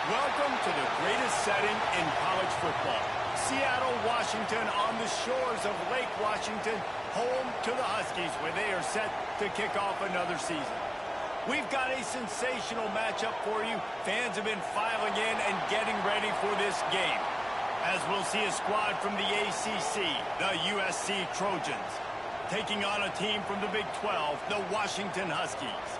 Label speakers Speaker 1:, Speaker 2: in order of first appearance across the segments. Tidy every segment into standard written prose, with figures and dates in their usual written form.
Speaker 1: Welcome to the greatest setting in college football. Seattle, Washington, on the shores of Lake Washington, home to the Huskies, where they are set to kick off another season. We've got a sensational matchup for you. Fans have been filing in and getting ready for this game, as we'll see a squad from the ACC, the USC Trojans, taking on a team from the Big 12, the Washington Huskies.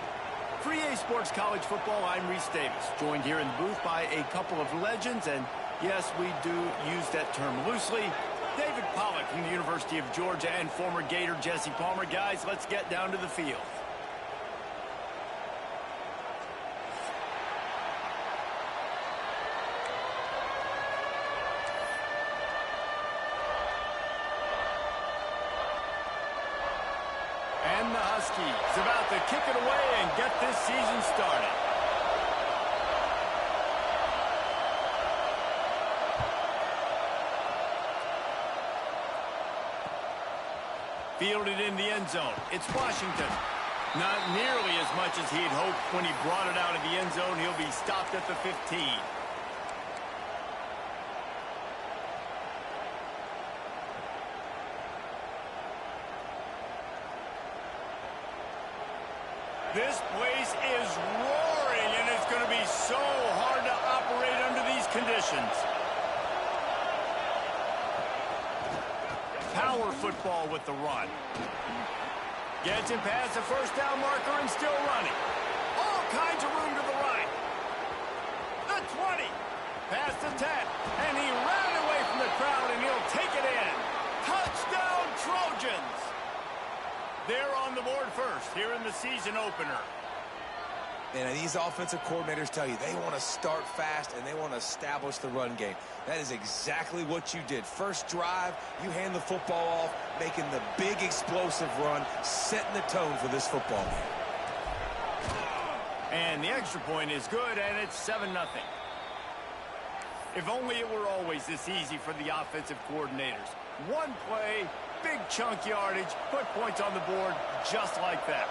Speaker 1: For EA Sports College Football, I'm Reese Davis, joined here in the booth by a couple of legends, and yes, we do use that term loosely. David Pollack from the University of Georgia and former Gator Jesse Palmer. Guys, let's get down to the field. And the Huskies about to kick it away and get this season started. Fielded in the end zone. It's Washington. Not nearly as much as he'd hoped when he brought it out of the end zone. He'll be stopped at the 15. This place is roaring, and it's going to be so hard to operate under these conditions. Power football with the run. Gets him past the first down marker and still running. All kinds of room to the right. The 20. Past the 10. And he ran away from the crowd, and he'll take it in. Touchdown, Trojans! They're on the board first here in the season opener.
Speaker 2: And these offensive coordinators tell you they want to start fast and they want to establish the run game. That is exactly what you did. First drive, you hand the football off, making the big explosive run, setting the tone for this football game.
Speaker 1: And the extra point is good, and it's 7-0. If only it were always this easy for the offensive coordinators. One play, big chunk yardage, put points on the board just like that.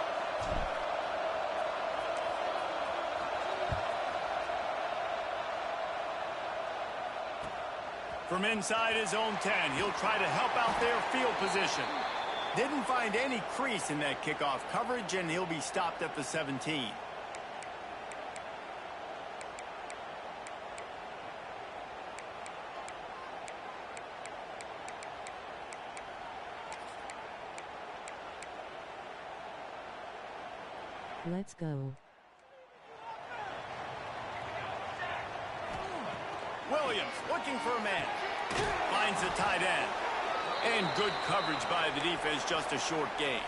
Speaker 1: From inside his own 10, he'll try to help out their field position. Didn't find any crease in that kickoff coverage, and he'll be stopped at the 17.
Speaker 3: Let's go.
Speaker 1: Williams looking for a man. Finds the tight end. And good coverage by the defense, just a short gain.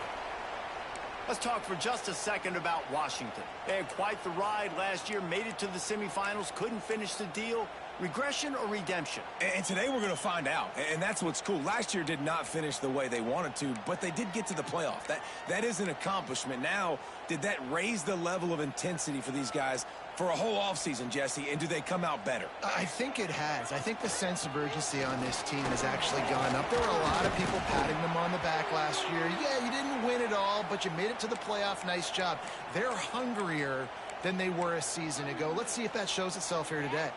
Speaker 1: Let's talk for just a second about Washington. They had quite the ride last year, made it to the semifinals, couldn't finish the deal. Regression or redemption?
Speaker 2: And today we're going to find out. And that's what's cool. Last year did not finish the way they wanted to, but they did get to the playoff. That is an accomplishment. Now, did that raise the level of intensity for these guys for a whole offseason, Jesse? And do they come out better?
Speaker 4: I think it has. I think the sense of urgency on this team has actually gone up. There were a lot of people patting them on the back last year. Yeah, you didn't win it all, but you made it to the playoff. Nice job. They're hungrier than they were a season ago. Let's see if that shows itself here today.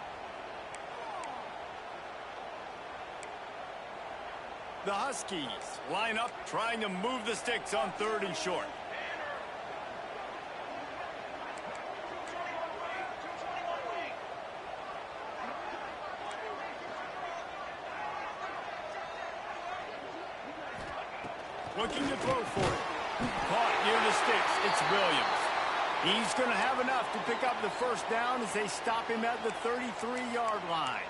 Speaker 1: The Huskies line up, trying to move the sticks on 3rd and short. Looking to throw for it. Caught near the sticks. It's Williams. He's going to have enough to pick up the first down as they stop him at the 33-yard line.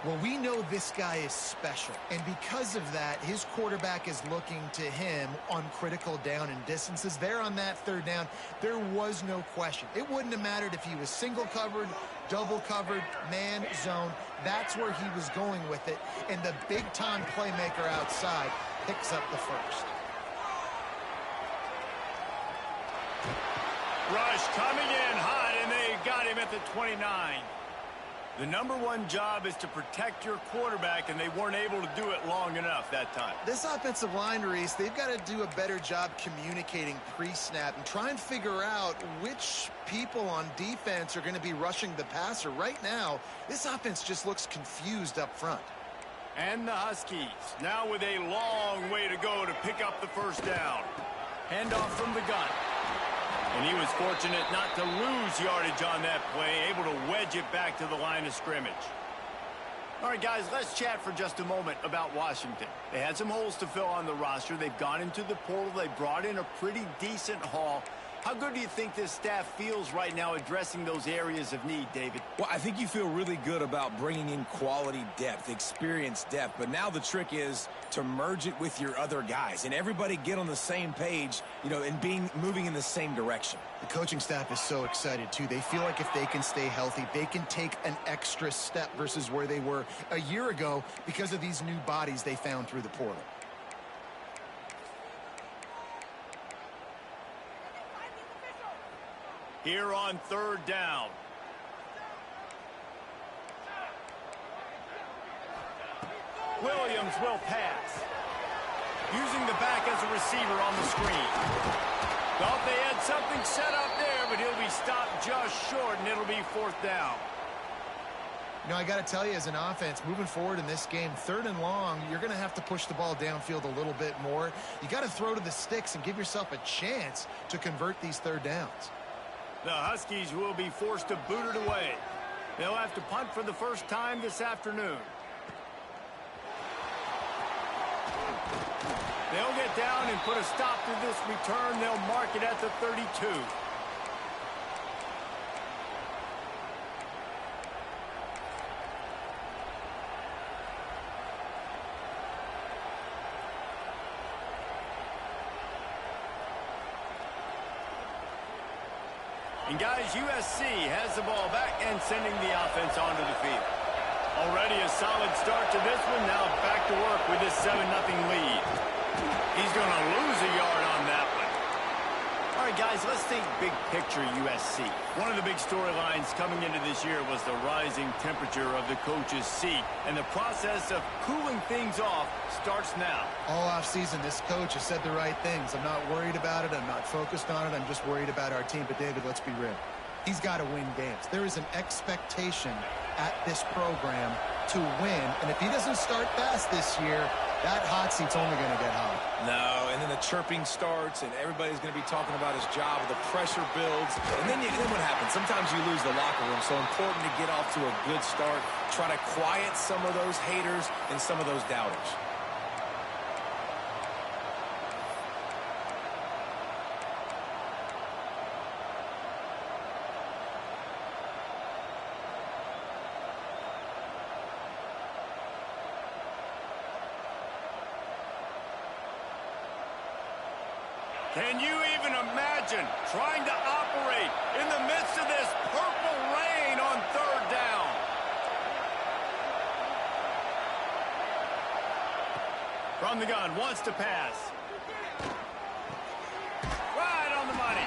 Speaker 4: Well, we know this guy is special, and because of that, his quarterback is looking to him on critical down and distances. There on that 3rd down, there was no question. It wouldn't have mattered if he was single covered, double covered, man, zone. That's where he was going with it, and the big-time playmaker outside picks up the first.
Speaker 1: Rush coming in hot, and they got him at the 29. The #1 job is to protect your quarterback, and they weren't able to do it long enough that time.
Speaker 4: This offensive line, Reese, they've got to do a better job communicating pre-snap and try and figure out which people on defense are going to be rushing the passer. Right now, this offense just looks confused up front.
Speaker 1: And the Huskies now with a long way to go to pick up the first down. Handoff from the gun. And he was fortunate not to lose yardage on that play, able to wedge it back to the line of scrimmage. All right, guys, let's chat for just a moment about Washington. They had some holes to fill on the roster. They've gone into the portal. They brought in a pretty decent haul. How good do you think this staff feels right now addressing those areas of need, David?
Speaker 2: Well, I think you feel really good about bringing in quality depth, experienced depth. But now the trick is to merge it with your other guys and everybody get on the same page, and moving in the same direction.
Speaker 4: The coaching staff is so excited, too. They feel like if they can stay healthy, they can take an extra step versus where they were a year ago because of these new bodies they found through the portal.
Speaker 1: Here on third down. Williams will pass. Using the back as a receiver on the screen. Thought they had something set up there, but he'll be stopped just short, and it'll be fourth down.
Speaker 4: I got to tell you, as an offense, moving forward in this game, 3rd and long, you're going to have to push the ball downfield a little bit more. You got to throw to the sticks and give yourself a chance to convert these 3rd downs.
Speaker 1: The Huskies will be forced to boot it away. They'll have to punt for the first time this afternoon. They'll get down and put a stop to this return. They'll mark it at the 32. And guys, USC has the ball back and sending the offense onto the field. Already a solid start to this one. Now back to work with this 7-0 lead. He's going to lose a yard on that one. All right, guys, let's think big picture USC. One of the big storylines coming into this year was the rising temperature of the coach's seat. And the process of cooling things off starts now.
Speaker 4: All offseason, this coach has said the right things. I'm not worried about it. I'm not focused on it. I'm just worried about our team. But, David, let's be real. He's got to win games. There is an expectation at this program to win. And if he doesn't start fast this year, that hot seat's only going to get hot.
Speaker 2: No, and then the chirping starts, and everybody's going to be talking about his job. The pressure builds, and then what happens? Sometimes you lose the locker room, so important to get off to a good start. Try to quiet some of those haters and some of those doubters.
Speaker 1: Can you even imagine trying to operate in the midst of this purple rain on 3rd down? From the gun, wants to pass. Right on the money.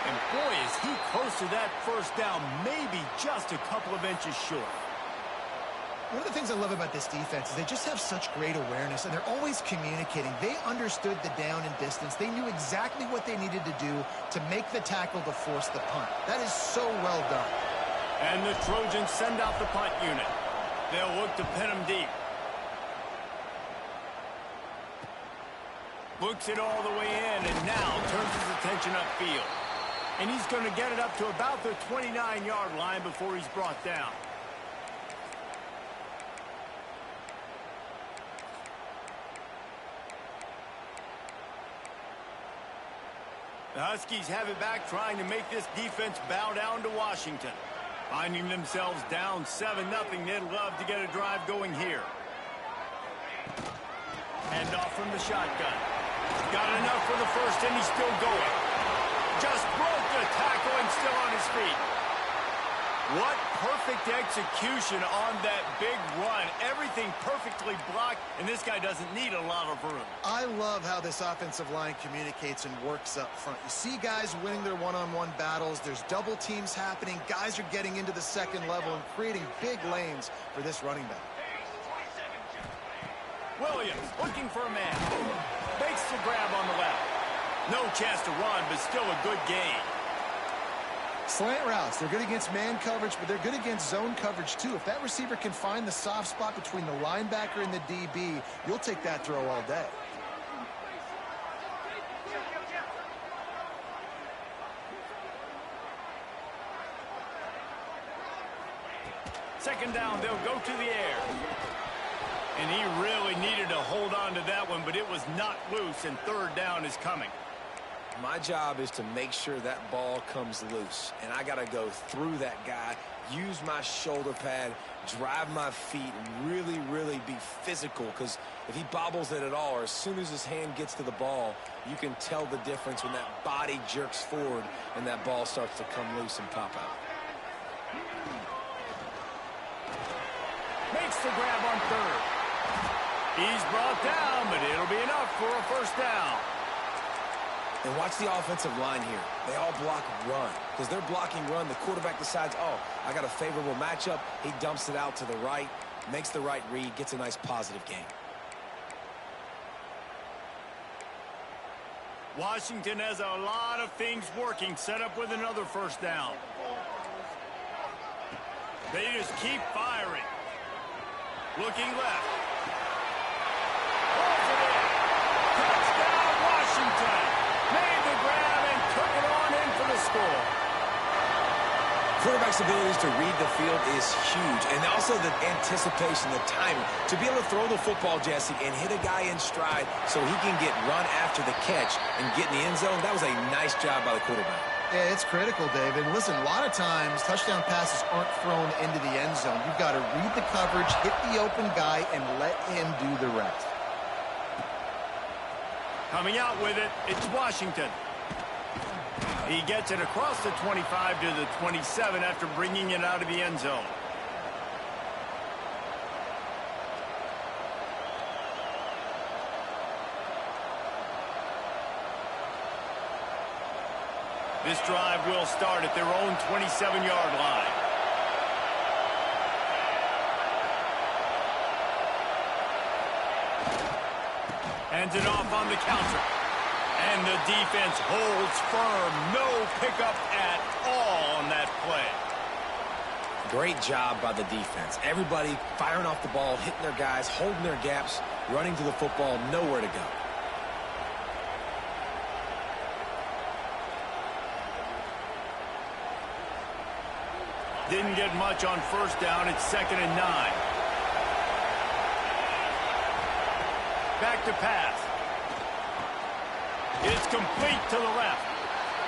Speaker 1: And boy, is he close to that first down, maybe just a couple of inches short.
Speaker 4: One of the things I love about this defense is they just have such great awareness, and they're always communicating. They understood the down and distance. They knew exactly what they needed to do to make the tackle to force the punt. That is so well done.
Speaker 1: And the Trojans send out the punt unit. They'll look to pin them deep. Looks it all the way in, and now turns his attention upfield. And he's going to get it up to about the 29-yard line before he's brought down. The Huskies have it back, trying to make this defense bow down to Washington. Finding themselves down 7-0, they'd love to get a drive going here. Handoff from the shotgun. Got enough for the first, and he's still going. Just broke the tackle and still on his feet. What perfect execution on that big run. Everything perfectly blocked, and this guy doesn't need a lot of room.
Speaker 4: I love how this offensive line communicates and works up front. You see guys winning their one-on-one battles. There's double teams happening. Guys are getting into the second level and creating big lanes for this running back.
Speaker 1: Williams looking for a man. Makes the grab on the left. No chance to run, but still a good gain.
Speaker 4: Slant routes, they're good against man coverage, but they're good against zone coverage too. If that receiver can find the soft spot between the linebacker and the DB, you'll take that throw all day.
Speaker 1: Second down, they'll go to the air. And he really needed to hold on to that one, but it was not loose, and third down is coming.
Speaker 2: My job is to make sure that ball comes loose, and I got to go through that guy, use my shoulder pad, drive my feet, and really, really be physical, because if he bobbles it at all, or as soon as his hand gets to the ball, you can tell the difference when that body jerks forward and that ball starts to come loose and pop out.
Speaker 1: Makes the grab on third. He's brought down, but it'll be enough for a first down.
Speaker 2: And watch the offensive line here. They all block run. Because they're blocking run, the quarterback decides, oh, I got a favorable matchup. He dumps it out to the right, makes the right read, gets a nice positive gain.
Speaker 1: Washington has a lot of things working, set up with another first down. They just keep firing. Looking left. Touchdown, Washington. Made the grab and took it on in for the score.
Speaker 2: Quarterback's abilities to read the field is huge. And also the anticipation, the timing. To be able to throw the football, Jesse, and hit a guy in stride so he can get run after the catch and get in the end zone, that was a nice job by the quarterback.
Speaker 4: Yeah, it's critical, David. Listen, a lot of times touchdown passes aren't thrown into the end zone. You've got to read the coverage, hit the open guy, and let him do the rest.
Speaker 1: Coming out with it, it's Washington. He gets it across the 25 to the 27 after bringing it out of the end zone. This drive will start at their own 27-yard line. Hands it off on the counter. And the defense holds firm. No pickup at all on that play.
Speaker 2: Great job by the defense. Everybody firing off the ball, hitting their guys, holding their gaps, running to the football, nowhere to go.
Speaker 1: Didn't get much on first down. It's 2nd and 9. Back to pass. It's complete to the left.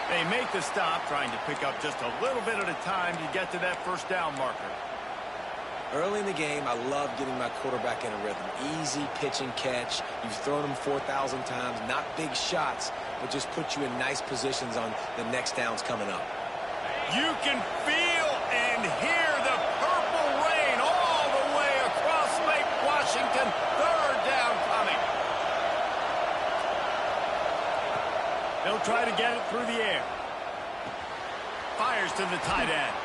Speaker 1: They make the stop, trying to pick up just a little bit at a time to get to that first down marker.
Speaker 2: Early in the game, I love getting my quarterback in a rhythm. Easy pitch and catch. You've thrown them 4,000 times. Not big shots, but just put you in nice positions on the next downs coming up.
Speaker 1: You can feel and hear the purple rain all the way across Lake Washington. Third down coming. They'll try to get it through the air. Fires to the tight end.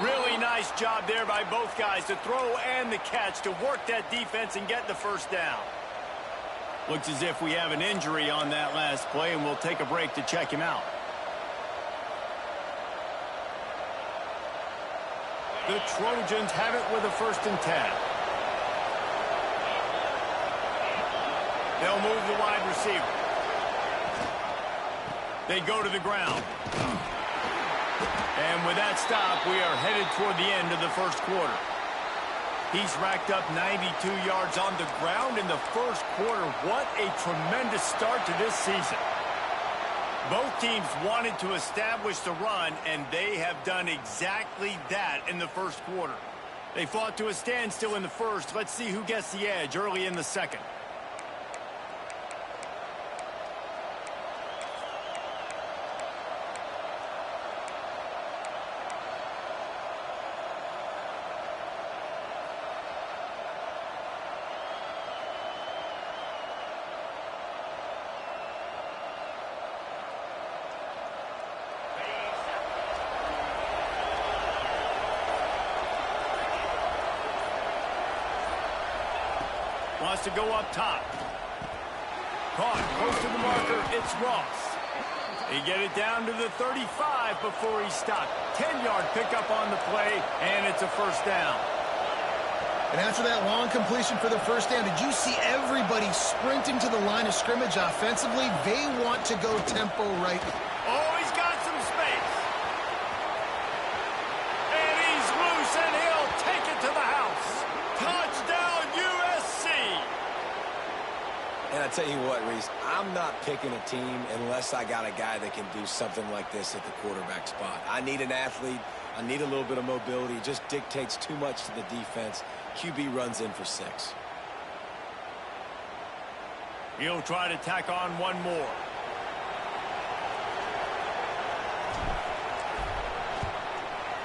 Speaker 1: Really nice job there by both guys to throw and the catch to work that defense and get the first down. Looks as if we have an injury on that last play, and we'll take a break to check him out. The Trojans have it with a 1st and 10. They'll move the wide receiver. They go to the ground. And with that stop, we are headed toward the end of the first quarter. He's racked up 92 yards on the ground in the first quarter. What a tremendous start to this season. Both teams wanted to establish the run, and they have done exactly that in the first quarter. They fought to a standstill in the first. Let's see who gets the edge early in the second. wants to go up top. Caught close to the marker. It's Ross. He get it down to the 35 before he stopped. 10-yard pickup on the play, and it's a first down.
Speaker 4: And after that long completion for the first down, did you see everybody sprinting to the line of scrimmage offensively? They want to go tempo right.
Speaker 1: Oh, he's got some space. And he's loose, and he'll take it to the house. Touchdown, USC.
Speaker 2: And I tell you what, Reese, I'm not picking a team unless I got a guy that can do something like this at the quarterback spot. I need an athlete. I need a little bit of mobility. It just dictates too much to the defense. QB runs in for 6.
Speaker 1: He'll try to tack on one more.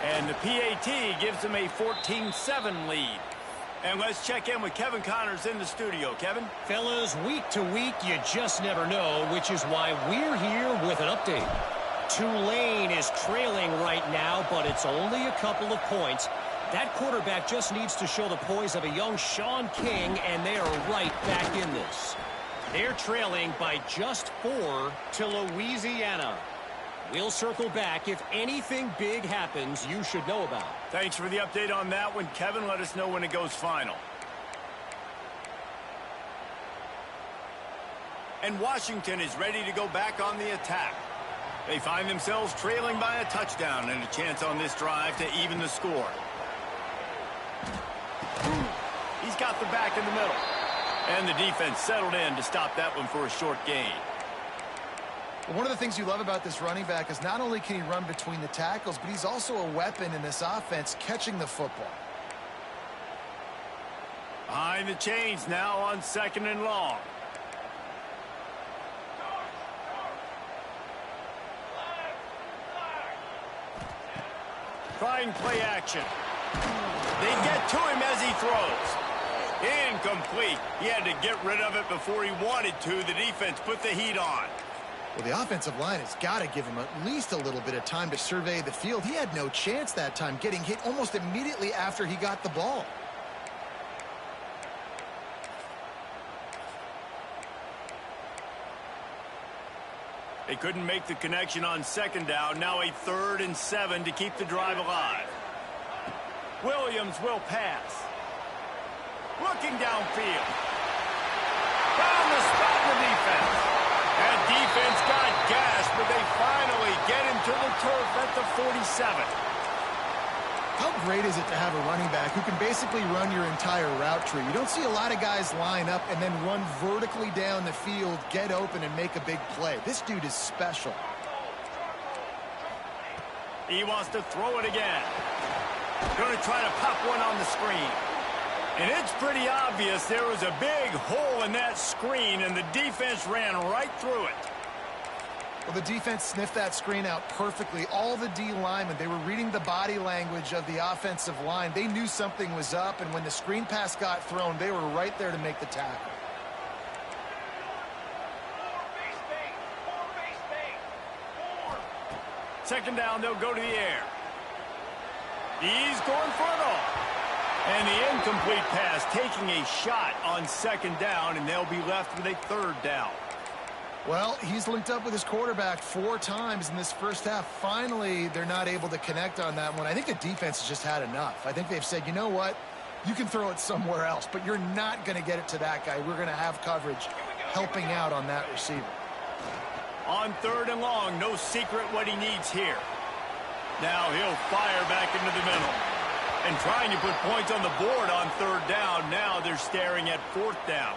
Speaker 1: And the PAT gives him a 14-7 lead. And let's check in with Kevin Connors in the studio. Kevin?
Speaker 3: Fellas, week to week, you just never know, which is why we're here with an update. Tulane is trailing right now, but it's only a couple of points. That quarterback just needs to show the poise of a young Sean King, and they are right back in this. They're trailing by just 4 to Louisiana. We'll circle back. If anything big happens, you should know about.
Speaker 1: Thanks for the update on that one, Kevin. Let us know when it goes final. And Washington is ready to go back on the attack. They find themselves trailing by a touchdown and a chance on this drive to even the score. He's got the back in the middle. And the defense settled in to stop that one for a short gain.
Speaker 4: One of the things you love about this running back is not only can he run between the tackles, but he's also a weapon in this offense catching the football.
Speaker 1: Behind the chains now on 2nd and long. Trying play action. They get to him as he throws. Incomplete. He had to get rid of it before he wanted to. The defense put the heat on.
Speaker 4: Well, the offensive line has got to give him at least a little bit of time to survey the field. He had no chance that time, getting hit almost immediately after he got the ball.
Speaker 1: They couldn't make the connection on 2nd down. Now a 3rd and 7 to keep the drive alive. Williams will pass. Looking downfield. Found the spot in the defense. That defense got gashed, but they finally get him to the turf at the 47.
Speaker 4: How great is it to have a running back who can basically run your entire route tree? You don't see a lot of guys line up and then run vertically down the field, get open, and make a big play. This dude is special.
Speaker 1: He wants to throw it again. Going to try to pop one on the screen. And it's pretty obvious there was a big hole in that screen, and the defense ran right through it.
Speaker 4: Well, the defense sniffed that screen out perfectly. All the D linemen, they were reading the body language of the offensive line. They knew something was up, and when the screen pass got thrown, they were right there to make the tackle.
Speaker 1: Second down, they'll go to the air. He's going for it all. And the incomplete pass taking a shot on 2nd down, and they'll be left with a 3rd down.
Speaker 4: Well, he's linked up with his quarterback 4 times in this first half. Finally, they're not able to connect on that one. I think the defense has just had enough. I think they've said, you know what? You can throw it somewhere else, but you're not going to get it to that guy. We're going to have coverage helping out on that receiver.
Speaker 1: On 3rd and long, no secret what he needs here. Now he'll fire back into the middle. And trying to put points on the board on 3rd down. Now they're staring at 4th down.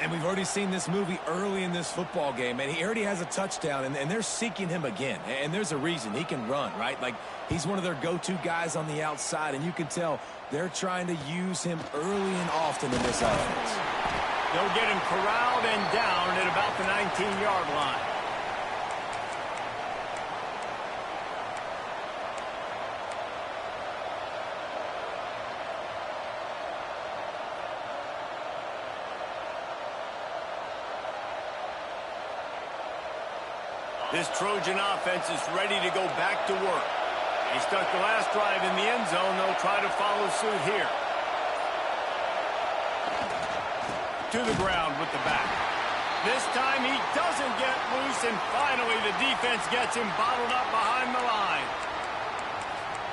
Speaker 2: And we've already seen this movie early in this football game, and he already has a touchdown, and they're seeking him again. And there's a reason. He can run, right? Like, he's one of their go-to guys on the outside, and you can tell they're trying to use him early and often in this offense.
Speaker 1: They'll get him corralled and down at about the 19-yard line. This Trojan offense is ready to go back to work. They stuck the last drive in the end zone. They'll try to follow suit here. to the ground with the back. This time he doesn't get loose, and finally the defense gets him bottled up behind the line.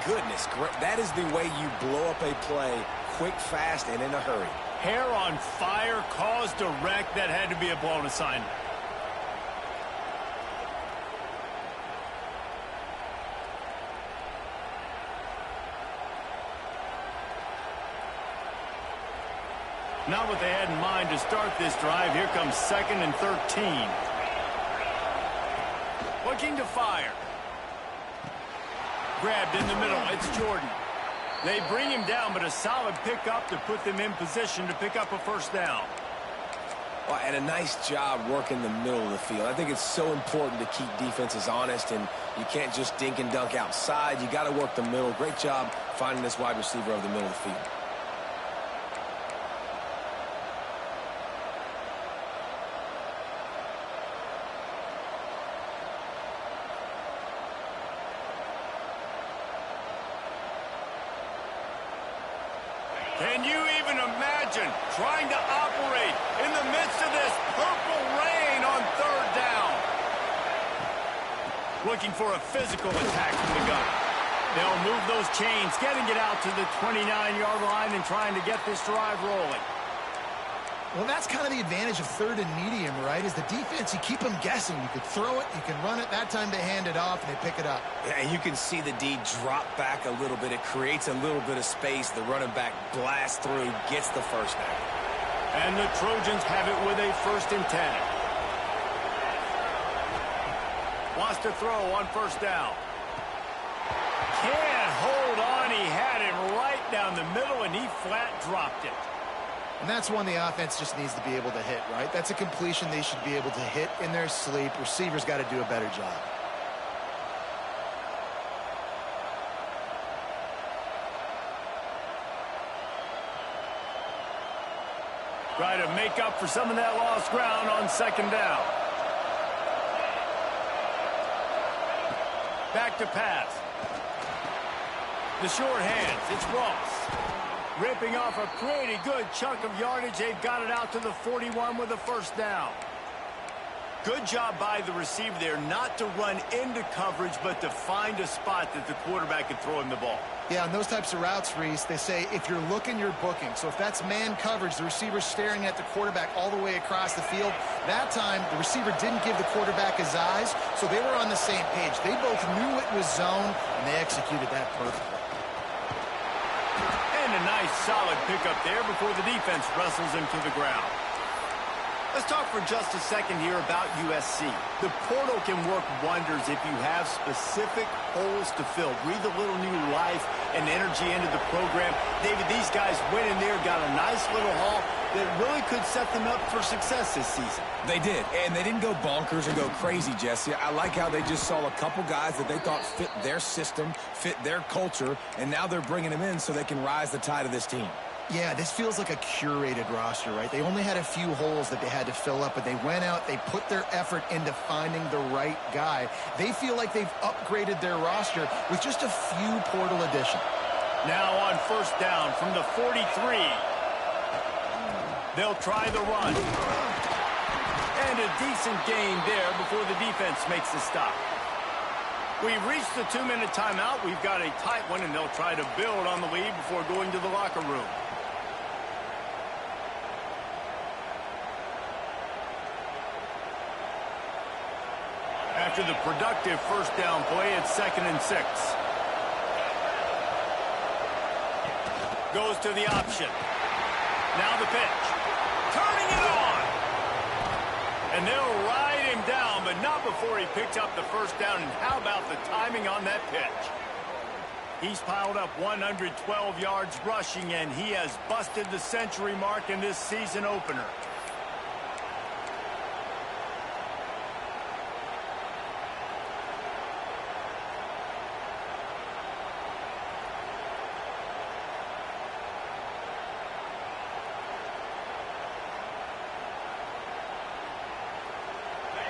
Speaker 2: Goodness, that is the way you blow up a play quick, fast, and in a hurry.
Speaker 1: Hair on fire, cause direct. That had to be a blown assignment. Not what they had in mind to start this drive. Here comes 2nd and 13. Looking to fire. Grabbed in the middle. It's Jordan. They bring him down, but a solid pickup to put them in position to pick up a first down.
Speaker 2: Well, and a nice job working the middle of the field. I think it's so important to keep defenses honest, and you can't just dink and dunk outside. You got to work the middle. Great job finding this wide receiver over the middle of the field.
Speaker 1: Can you even imagine trying to operate in the midst of this purple rain on 3rd down? Looking for a physical attack from the gun. They'll move those chains, getting it out to the 29-yard line and trying to get this drive rolling.
Speaker 4: Well, that's kind of the advantage of 3rd and medium, right? Is the defense, you keep them guessing. You could throw it, you can run it. That time they hand it off and they pick it up.
Speaker 2: Yeah, and you can see the D drop back a little bit. It creates a little bit of space. The running back blasts through, gets the first down.
Speaker 1: And the Trojans have it with a 1st and 10. Wants to throw on 1st down. Can't hold on. He had him right down the middle, and he flat dropped it.
Speaker 4: And that's one the offense just needs to be able to hit, right? That's a completion they should be able to hit in their sleep. Receivers got to do a better job.
Speaker 1: Try to make up for some of that lost ground on 2nd down. Back to pass. The short hands. It's Ross. Ripping off a pretty good chunk of yardage. They've got it out to the 41 with a 1st down. Good job by the receiver there not to run into coverage, but to find a spot that the quarterback can throw him the ball.
Speaker 4: Yeah, on those types of routes, Reese, they say if you're looking, you're booking. So if that's man coverage, the receiver's staring at the quarterback all the way across the field. That time, the receiver didn't give the quarterback his eyes, so they were on the same page. They both knew it was zone, and they executed that perfectly.
Speaker 1: And a nice, solid pickup there before the defense wrestles him to the ground. Let's talk for just a second here about USC. The portal can work wonders if you have specific holes to fill. Breathe a little new life and energy into the program. David, these guys went in there, got a nice little haul that really could set them up for success this season.
Speaker 2: They did, and they didn't go bonkers and go crazy, Jesse. I like how they just saw a couple guys that they thought fit their system, fit their culture, and now they're bringing them in so they can rise the tide of this team.
Speaker 4: Yeah, this feels like a curated roster, right? They only had a few holes that they had to fill up, but they went out, they put their effort into finding the right guy. They feel like they've upgraded their roster with just a few portal additions.
Speaker 1: Now on 1st down from the 43. They'll try the run. And a decent gain there before the defense makes the stop. We've reached the 2-minute timeout. We've got a tight one, and they'll try to build on the lead before going to the locker room. After the productive 1st down play, it's 2nd and 6. Goes to the option. Now the pitch. Turning it on. And they'll ride him down, but not before he picks up the 1st down. And how about the timing on that pitch? He's piled up 112 yards rushing, and he has busted the century mark in this season opener.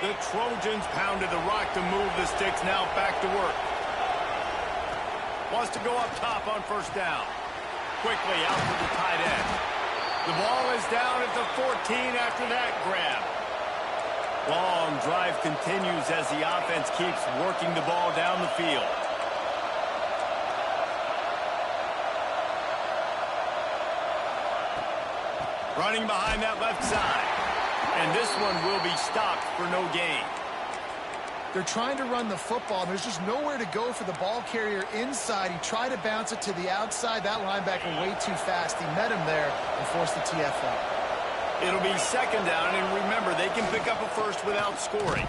Speaker 1: The Trojans pounded the rock to move the sticks. Now back to work. Wants to go up top on 1st down. Quickly out to the tight end. The ball is down at the 14 after that grab. Long drive continues as the offense keeps working the ball down the field. Running behind that left side. And this one will be stopped for no gain.
Speaker 4: They're trying to run the football. There's just nowhere to go for the ball carrier inside. He tried to bounce it to the outside. That linebacker way too fast. He met him there and forced the TFL.
Speaker 1: It'll be second down, and remember, they can pick up a first without scoring.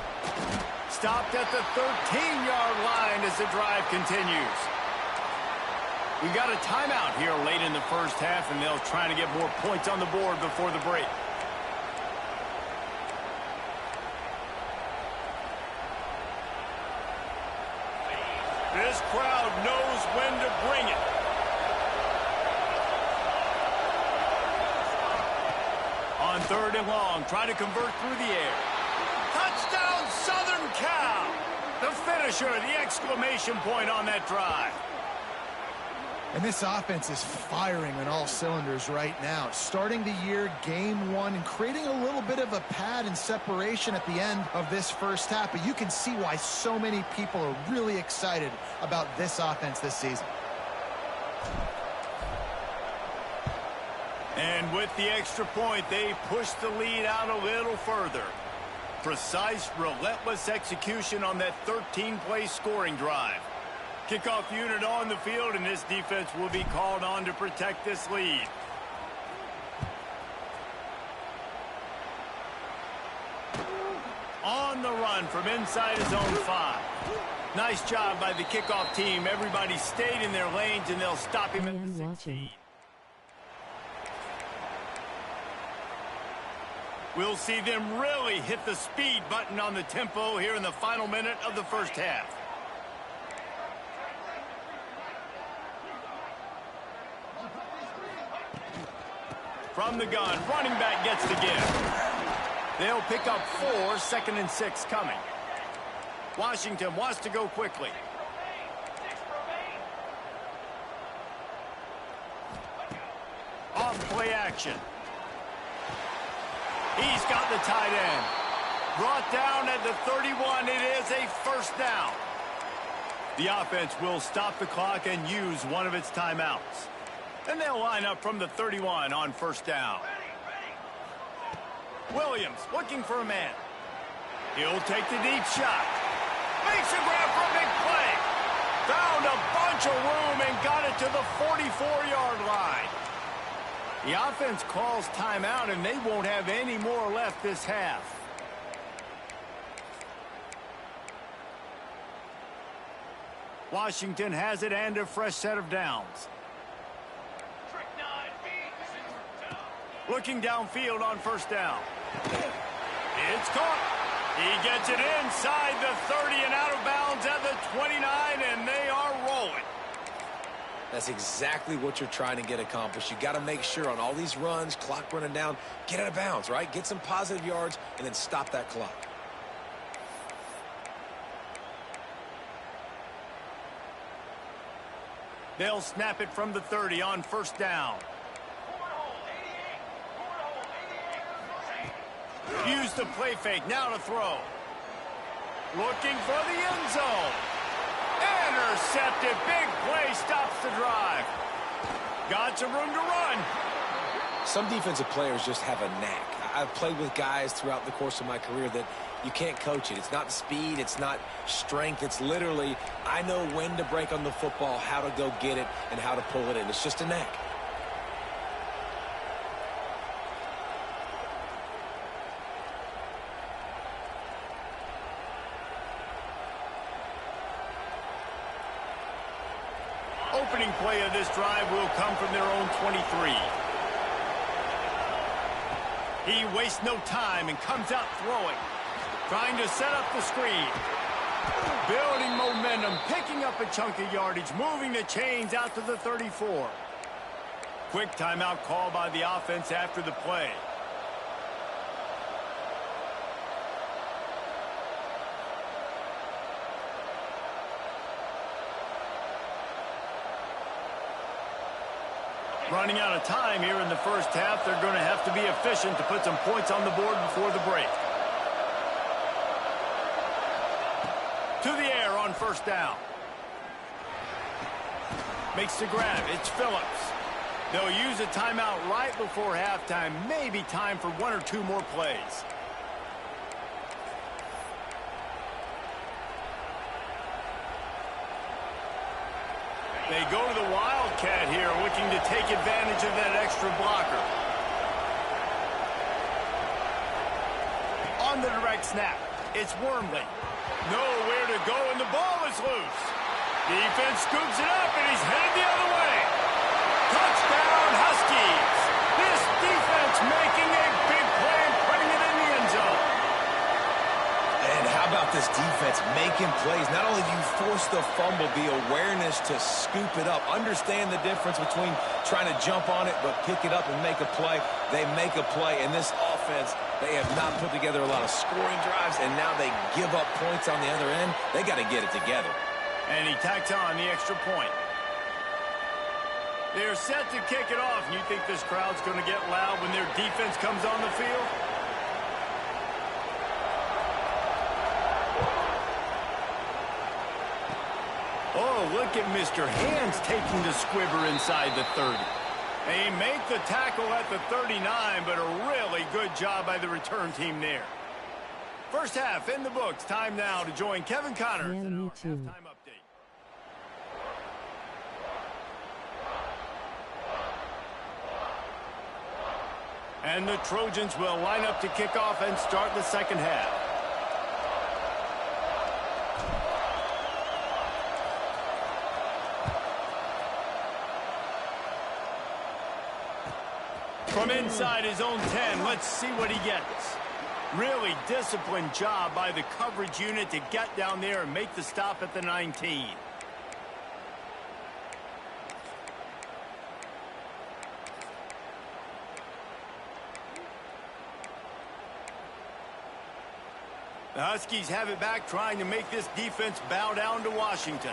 Speaker 1: Stopped at the 13-yard line as the drive continues. We got a timeout here late in the first half, and they'll try to get more points on the board before the break. This crowd knows when to bring it. On third and long, try to convert through the air. Touchdown, Southern Cal! The finisher, the exclamation point on that drive.
Speaker 4: And this offense is firing on all cylinders right now. Starting the year, game one, and creating a little bit of a pad and separation at the end of this first half. But you can see why so many people are really excited about this offense this season.
Speaker 1: And with the extra point, they push the lead out a little further. Precise, relentless execution on that 13-play scoring drive. Kickoff unit on the field, and this defense will be called on to protect this lead. On the run from inside his own 5. Nice job by the kickoff team. Everybody stayed in their lanes, and they'll stop him at the 16. We'll see them really hit the speed button on the tempo here in the final minute of the first half. From the gun, running back gets the give. They'll pick up 4, 2nd and 6 coming. Washington wants to go quickly. Off play action. He's got the tight end. Brought down at the 31. It is a first down. The offense will stop the clock and use one of its timeouts. And they'll line up from the 31 on first down. Williams looking for a man. He'll take the deep shot. Makes a grab for a big play. Found a bunch of room and got it to the 44-yard line. The offense calls timeout, and they won't have any more left this half. Washington has it and a fresh set of downs. Looking downfield on first down. It's caught. He gets it inside the 30 and out of bounds at the 29, and they are rolling.
Speaker 2: That's exactly what you're trying to get accomplished. You got to make sure on all these runs, clock running down, get out of bounds, right? Get some positive yards and then stop that clock.
Speaker 1: They'll snap it from the 30 on first down. Use the play fake, now to throw. Looking for the end zone. Intercepted, big play, stops the drive. Got some room to run.
Speaker 2: Some defensive players just have a knack. I've played with guys throughout the course of my career that you can't coach it. It's not speed, it's not strength. It's literally, I know when to break on the football, how to go get it, and how to pull it in. It's just a knack.
Speaker 1: Opening play of this drive will come from their own 23. He wastes no time and comes out throwing. Trying to set up the screen. Building momentum, picking up a chunk of yardage, moving the chains out to the 34. Quick timeout call by the offense after the play. Running out of time here in the first half. They're going to have to be efficient to put some points on the board before the break. To the air on first down. Makes the grab. It's Phillips. They'll use a timeout right before halftime. Maybe time for one or two more plays. They go to the Wildcat here, looking to take advantage of that extra blocker. On the direct snap, it's Wormley. Nowhere to go, and the ball is loose. Defense scoops it up, and he's headed the other way. Touchdown, Huskies. This defense making a big play and putting it in the end zone.
Speaker 2: And how about this defense making plays? Not only do you force the fumble, the awareness to scoop it up. Understand the difference between trying to jump on it, but pick it up and make a play. They make a play. In this offense, they have not put together a lot of scoring drives, and now they give up points on the other end. They got to get it together.
Speaker 1: And he tacks on the extra point. They're set to kick it off. And you think this crowd's going to get loud when their defense comes on the field? Oh, look at Mr. Hands taking the squibber inside the 30. They make the tackle at the 39, but a really good job by the return team there. First half in the books. Time now to join Kevin Connors in our halftime update. And the Trojans will line up to kick off and start the second half. From inside his own 10, let's see what he gets. Really disciplined job by the coverage unit to get down there and make the stop at the 19. The Huskies have it back, trying to make this defense bow down to Washington.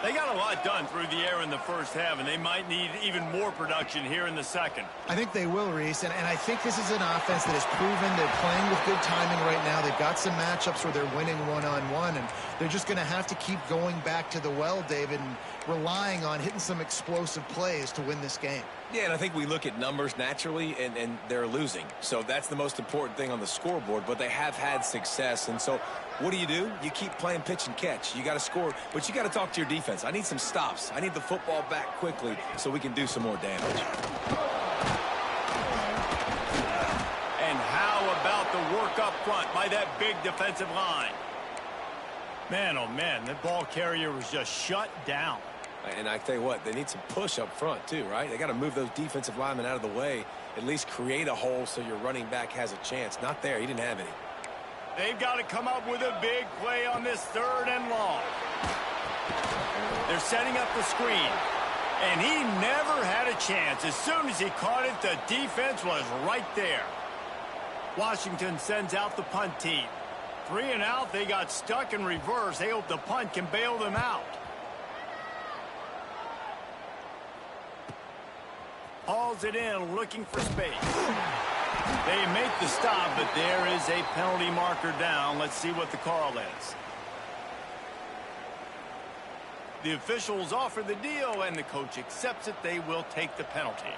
Speaker 1: They got a lot done through the air in the first half, and they might need even more production here in the second.
Speaker 4: I think they will, Reese, and I think this is an offense that has proven they're playing with good timing right now. They've got some matchups where they're winning one-on-one, and they're just going to have to keep going back to the well, David, and relying on hitting some explosive plays to win this game.
Speaker 2: Yeah, and I think we look at numbers naturally, and they're losing. So that's the most important thing on the scoreboard, but they have had success. And so what do? You keep playing pitch and catch. You got to score, but you got to talk to your defense. I need some stops. I need the football back quickly so we can do some more damage.
Speaker 1: And how about the work up front by that big defensive line? Man, oh man, the ball carrier was just shut down.
Speaker 2: And I tell you what, they need some push up front too, right? They got to move those defensive linemen out of the way, at least create a hole so your running back has a chance. Not there. He didn't have any.
Speaker 1: They've got to come up with a big play on this 3rd and long. They're setting up the screen, and he never had a chance. As soon as he caught it, the defense was right there. Washington sends out the punt team. 3 and out, they got stuck in reverse. They hope the punt can bail them out. Hauls it in, looking for space. They make the stop, but there is a penalty marker down. Let's see what the call is. The officials offer the deal, and the coach accepts it. They will take the penalty.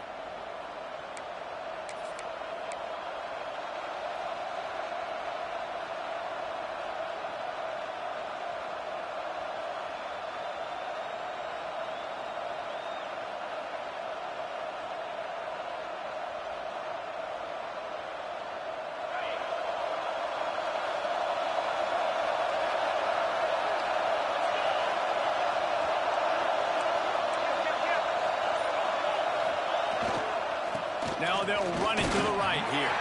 Speaker 1: Now they'll run it to the right here.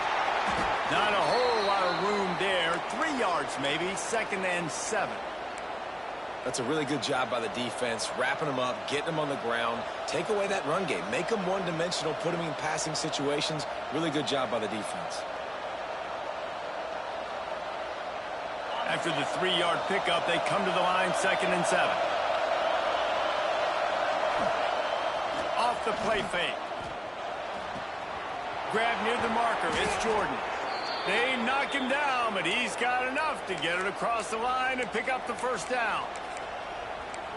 Speaker 1: Not a whole lot of room there. 3 yards maybe. 2nd and 7.
Speaker 2: That's a really good job by the defense, wrapping them up, getting them on the ground. Take away that run game. Make them one-dimensional, put them in passing situations. Really good job by the defense.
Speaker 1: After the 3-yard pickup, they come to the line, 2nd and 7. Off the play fake. Grab near the marker. It's Jordan. They knock him down, but he's got enough to get it across the line and pick up the first down.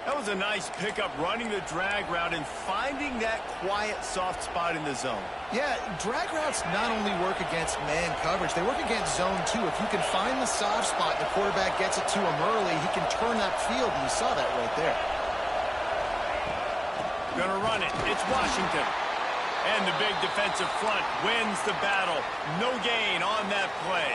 Speaker 1: That was a nice pickup, running the drag route and finding that quiet, soft spot in the zone.
Speaker 4: Yeah, drag routes not only work against man coverage, they work against zone too. If you can find the soft spot and the quarterback gets it to him early, he can turn that field, and you saw that right there.
Speaker 1: Gonna run it. It's Washington. And the big defensive front wins the battle. No gain on that play.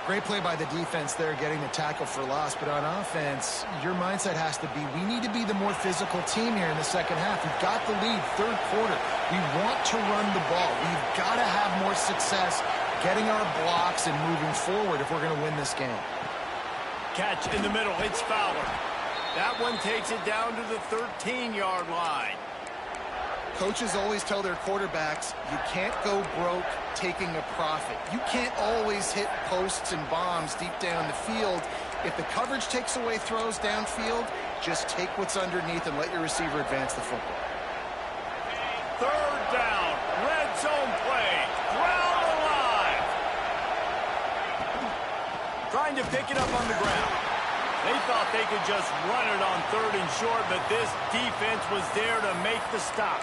Speaker 4: Great play by the defense there, getting the tackle for loss. But on offense, your mindset has to be, we need to be the more physical team here in the second half. We've got the lead, third quarter. We want to run the ball. We've got to have more success getting our blocks and moving forward if we're going to win this game.
Speaker 1: Catch in the middle. It's Fowler. That one takes it down to the 13-yard line.
Speaker 4: Coaches always tell their quarterbacks, you can't go broke taking a profit. You can't always hit posts and bombs deep down the field. If the coverage takes away throws downfield, just take what's underneath and let your receiver advance the football.
Speaker 1: Third down, red zone play, ground alive. Trying to pick it up on the ground. They thought they could just run it on third and short, but this defense was there to make the stop.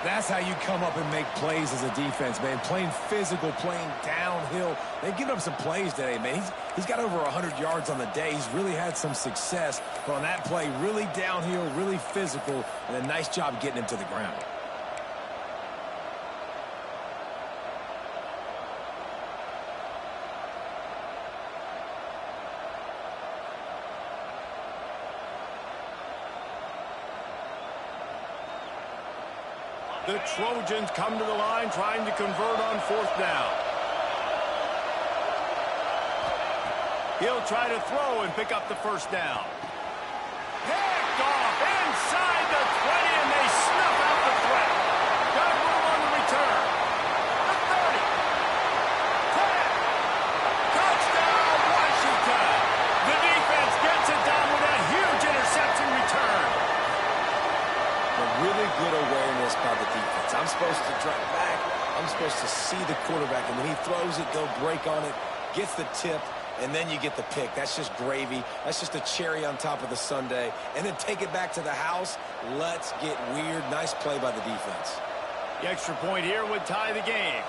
Speaker 2: That's how you come up and make plays as a defense, man. Playing physical, playing downhill. They've given up some plays today, man. He's got over 100 yards on the day. He's really had some success. But on that play, really downhill, really physical, and a nice job getting him to the ground.
Speaker 1: The Trojans come to the line trying to convert on fourth down. He'll try to throw and pick up the first down. Picked off inside the 20, and they snuff out the threat. Got room on the return. The 30. 10. Touchdown, Washington. The defense gets it done with a huge interception return.
Speaker 2: Really good awareness by the defense. I'm supposed to drop back. I'm supposed to see the quarterback, and when he throws it, go break on it, gets the tip, and then you get the pick. That's just gravy. That's just a cherry on top of the sundae. And then take it back to the house. Let's get weird. Nice play by the defense.
Speaker 1: The extra point here would tie the game.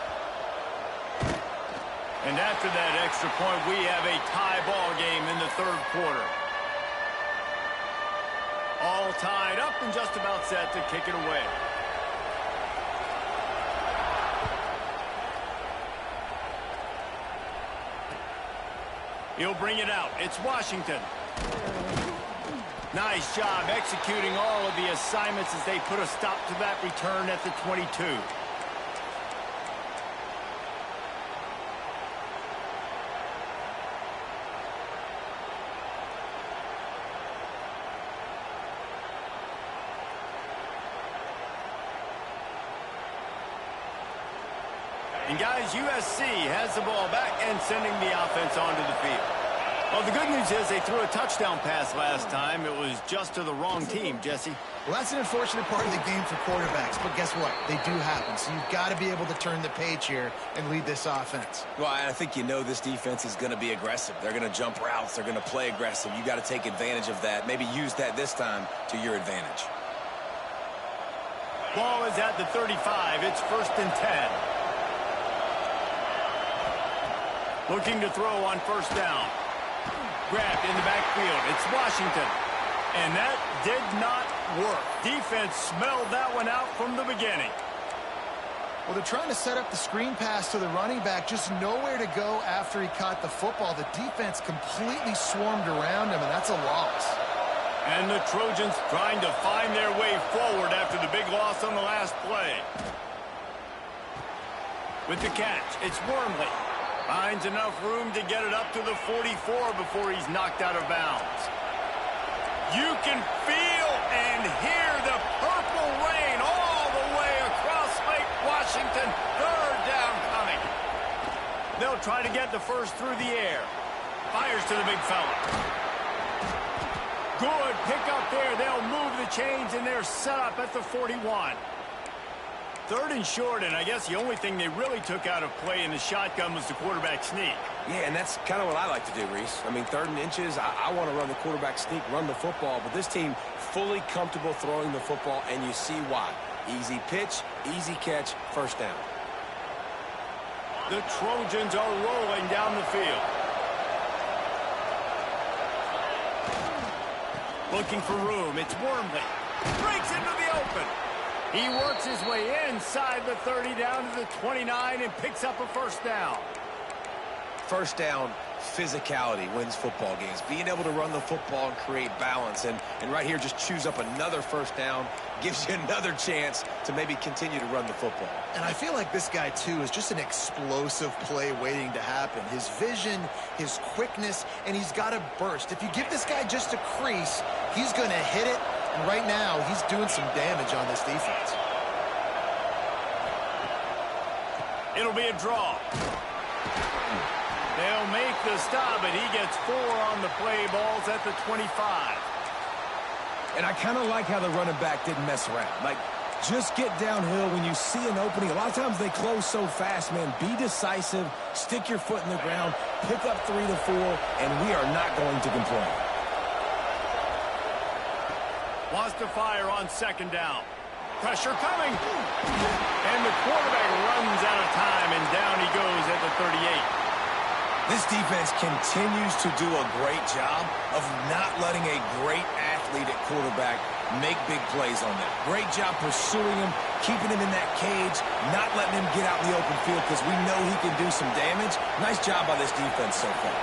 Speaker 1: And after that extra point, we have a tie ball game in the third quarter. All tied up and just about set to kick it away. He'll bring it out. It's Washington. Nice job executing all of the assignments as they put a stop to that return at the 22. And guys, USC has the ball back and sending the offense onto the field. Well, the good news is they threw a touchdown pass last time. It was just to the wrong team, Jesse.
Speaker 4: Well, that's an unfortunate part of the game for quarterbacks, but guess what? They do happen, so you've got to be able to turn the page here and lead this offense.
Speaker 2: Well, I think you know this defense is going to be aggressive. They're going to jump routes. They're going to play aggressive. You got to take advantage of that. Maybe use that this time to your advantage.
Speaker 1: Ball is at the 35. It's 1st and 10. Looking to throw on first down. Grabbed in the backfield. It's Washington. And that did not work. Defense smelled that one out from the beginning.
Speaker 4: Well, they're trying to set up the screen pass to the running back. Just nowhere to go after he caught the football. The defense completely swarmed around him, and that's a loss.
Speaker 1: And the Trojans trying to find their way forward after the big loss on the last play. With the catch, it's Wormley. Finds enough room to get it up to the 44 before he's knocked out of bounds. You can feel and hear the purple rain all the way across Lake Washington. Third down coming. They'll try to get the first through the air. Fires to the big fella. Good pick up there. They'll move the chains, and they're set up at the 41. 3rd and short, and I guess the only thing they really took out of play in the shotgun was the quarterback sneak.
Speaker 2: Yeah, and that's kind of what I like to do, Reese. I mean, 3rd and inches, I want to run the quarterback sneak, run the football, but this team fully comfortable throwing the football, and you see why. Easy pitch, easy catch, 1st down.
Speaker 1: The Trojans are rolling down the field. Looking for room. It's Wormley. Breaks into the open. He works his way inside the 30 down to the 29 and picks up a 1st down.
Speaker 2: 1st down, physicality wins football games. Being able to run the football and create balance. And right here, just choose up another 1st down. Gives you another chance to maybe continue to run the football.
Speaker 4: And I feel like this guy, too, is just an explosive play waiting to happen. His vision, his quickness, and he's got a burst. If you give this guy just a crease, he's going to hit it. And right now, he's doing some damage on this defense.
Speaker 1: It'll be a draw. They'll make the stop, but he gets 4 on the play. Balls at the 25.
Speaker 2: And I kind of like how the running back didn't mess around. Like, just get downhill when you see an opening. A lot of times they close so fast, man. Be decisive, stick your foot in the ground, pick up 3 to 4, and we are not going to complain.
Speaker 1: Wants to fire on 2nd down. Pressure coming. And the quarterback runs out of time, and down he goes at the 38.
Speaker 2: This defense continues to do a great job of not letting a great athlete at quarterback make big plays on them. Great job pursuing him, keeping him in that cage, not letting him get out in the open field because we know he can do some damage. Nice job by this defense so far.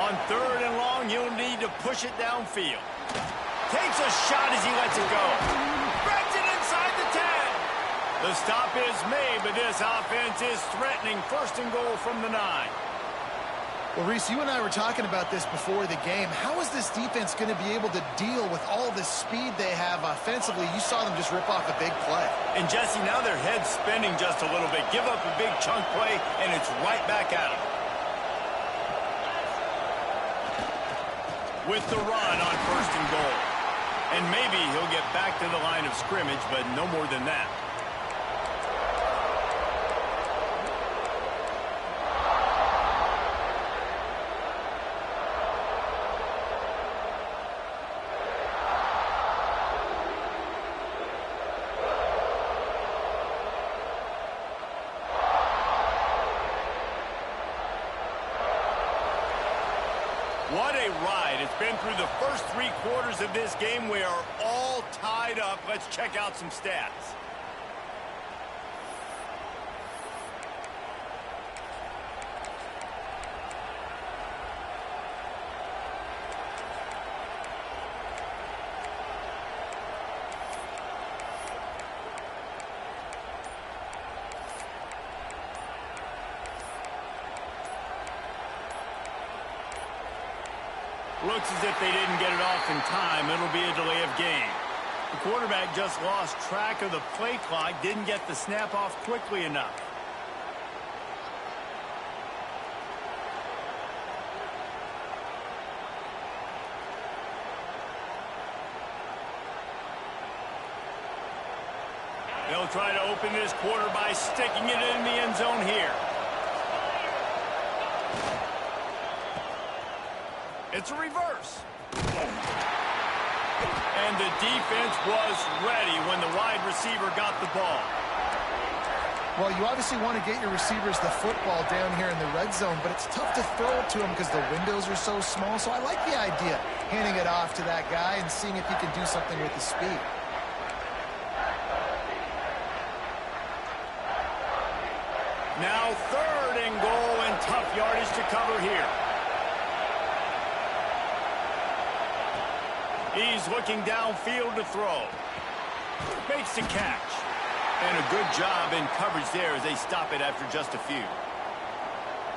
Speaker 1: On 3rd and long, he'll need to push it downfield. Takes a shot as he lets it go. Grabs it inside the 10. The stop is made, but this offense is threatening 1st and goal from the 9.
Speaker 4: Well, Reese, you and I were talking about this before the game. How is this defense going to be able to deal with all the speed they have offensively? You saw them just rip off a big play.
Speaker 1: And, Jesse, now their head's spinning just a little bit. Give up a big chunk play, and it's right back at them. With the run on 1st and goal. And maybe he'll get back to the line of scrimmage, but no more than that. What a ride. It's been through the first 3 quarters of this game. We are all tied up. Let's check out some stats. Looks as if they didn't get it off in time. It'll be a delay of game. The quarterback just lost track of the play clock, didn't get the snap off quickly enough. They'll try to open this quarter by sticking it in the end zone here. It's a reverse. And the defense was ready when the wide receiver got the ball.
Speaker 4: Well, you obviously want to get your receivers the football down here in the red zone, but it's tough to throw it to them because the windows are so small. So I like the idea, handing it off to that guy and seeing if he can do something with the speed.
Speaker 1: Now 3rd and goal and tough yardage to cover here. He's looking downfield to throw. Makes the catch. And a good job in coverage there as they stop it after just a few.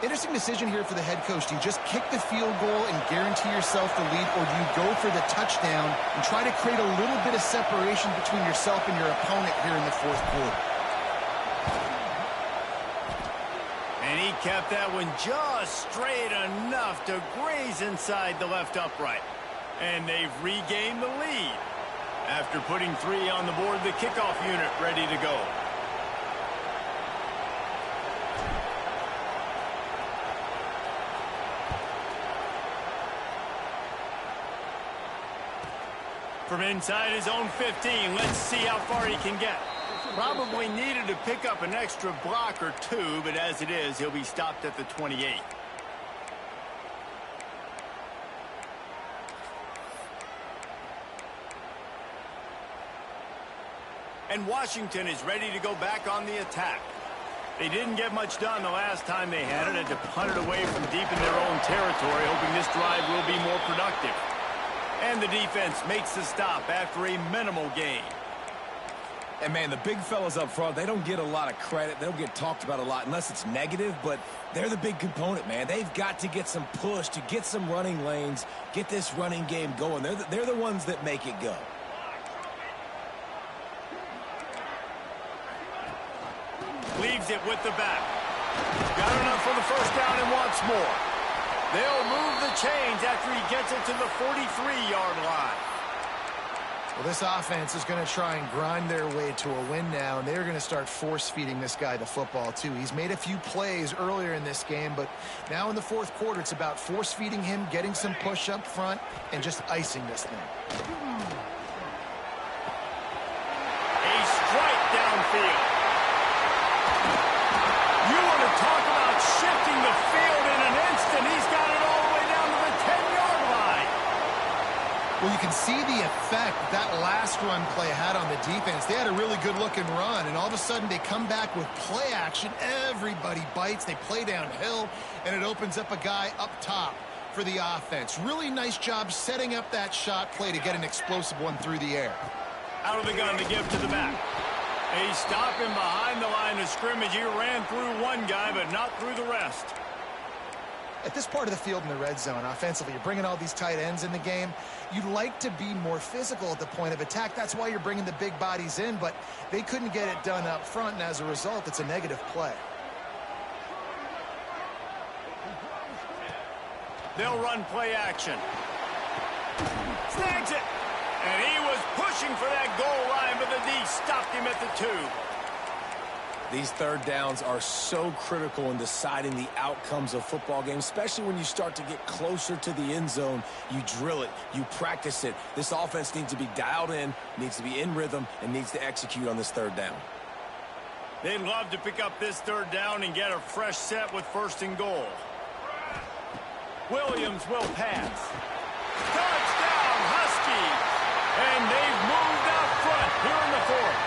Speaker 4: Interesting decision here for the head coach. Do you just kick the field goal and guarantee yourself the lead, or do you go for the touchdown and try to create a little bit of separation between yourself and your opponent here in the 4th quarter?
Speaker 1: And he kept that one just straight enough to graze inside the left upright. And they've regained the lead. After putting 3 on the board, the kickoff unit ready to go. From inside his own 15, let's see how far he can get. Probably needed to pick up an extra block or 2, but as it is, he'll be stopped at the 28. And Washington is ready to go back on the attack. They didn't get much done the last time they had it. Had to punt it away from deep in their own territory, hoping this drive will be more productive. And the defense makes the stop after a minimal gain.
Speaker 2: And, man, the big fellas up front, they don't get a lot of credit. They don't get talked about a lot unless it's negative, but they're the big component, man. They've got to get some push, to get some running lanes, get this running game going. They're the ones that make it go.
Speaker 1: Leaves it with the back. Got enough for the first down and wants more. They'll move the chains after he gets it to the 43-yard line.
Speaker 4: Well, this offense is going to try and grind their way to a win now, and they're going to start force-feeding this guy the football, too. He's made a few plays earlier in this game, but now in the fourth quarter, it's about force-feeding him, getting some push up front, and just icing this thing.
Speaker 1: A strike downfield. You want to talk about shifting the field in an instant. He's got it all the way down to the 10-yard line.
Speaker 4: Well, you can see the effect that last run play had on the defense. They had a really good-looking run, and all of a sudden they come back with play action. Everybody bites. They play downhill, and it opens up a guy up top for the offense. Really nice job setting up that shot play to get an explosive one through the air.
Speaker 1: Out of the gun to give to the back. A stop him behind the line of scrimmage. He ran through one guy, but not through the rest.
Speaker 4: At this part of the field in the red zone, offensively, you're bringing all these tight ends in the game. You'd like to be more physical at the point of attack. That's why you're bringing the big bodies in, but they couldn't get it done up front, and as a result, it's a negative play.
Speaker 1: They'll run play action. Snags it. And he was pushing for that goal line, but the D stopped him at the 2.
Speaker 2: These third downs are so critical in deciding the outcomes of football games, especially when you start to get closer to the end zone. You drill it, you practice it. This offense needs to be dialed in, needs to be in rhythm, and needs to execute on this third down.
Speaker 1: They'd love to pick up this third down and get a fresh set with 1st and goal. Williams will pass. Touchdown, Huskies! And they've moved out front here in the 4th.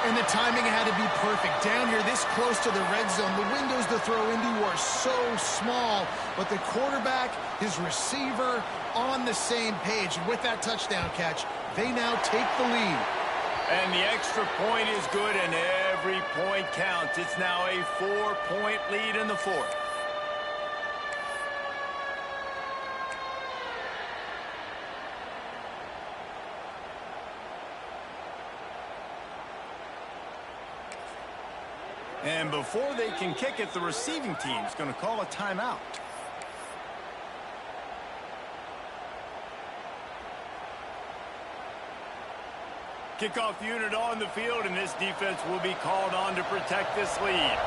Speaker 4: And the timing had to be perfect. Down here, this close to the red zone, the windows to throw into are so small, but the quarterback, his receiver, on the same page. With that touchdown catch, they now take the lead.
Speaker 1: And the extra point is good, and every point counts. It's now a 4-point lead in the 4th. And before they can kick it, the receiving team's going to call a timeout. Kickoff unit on the field, and this defense will be called on to protect this lead.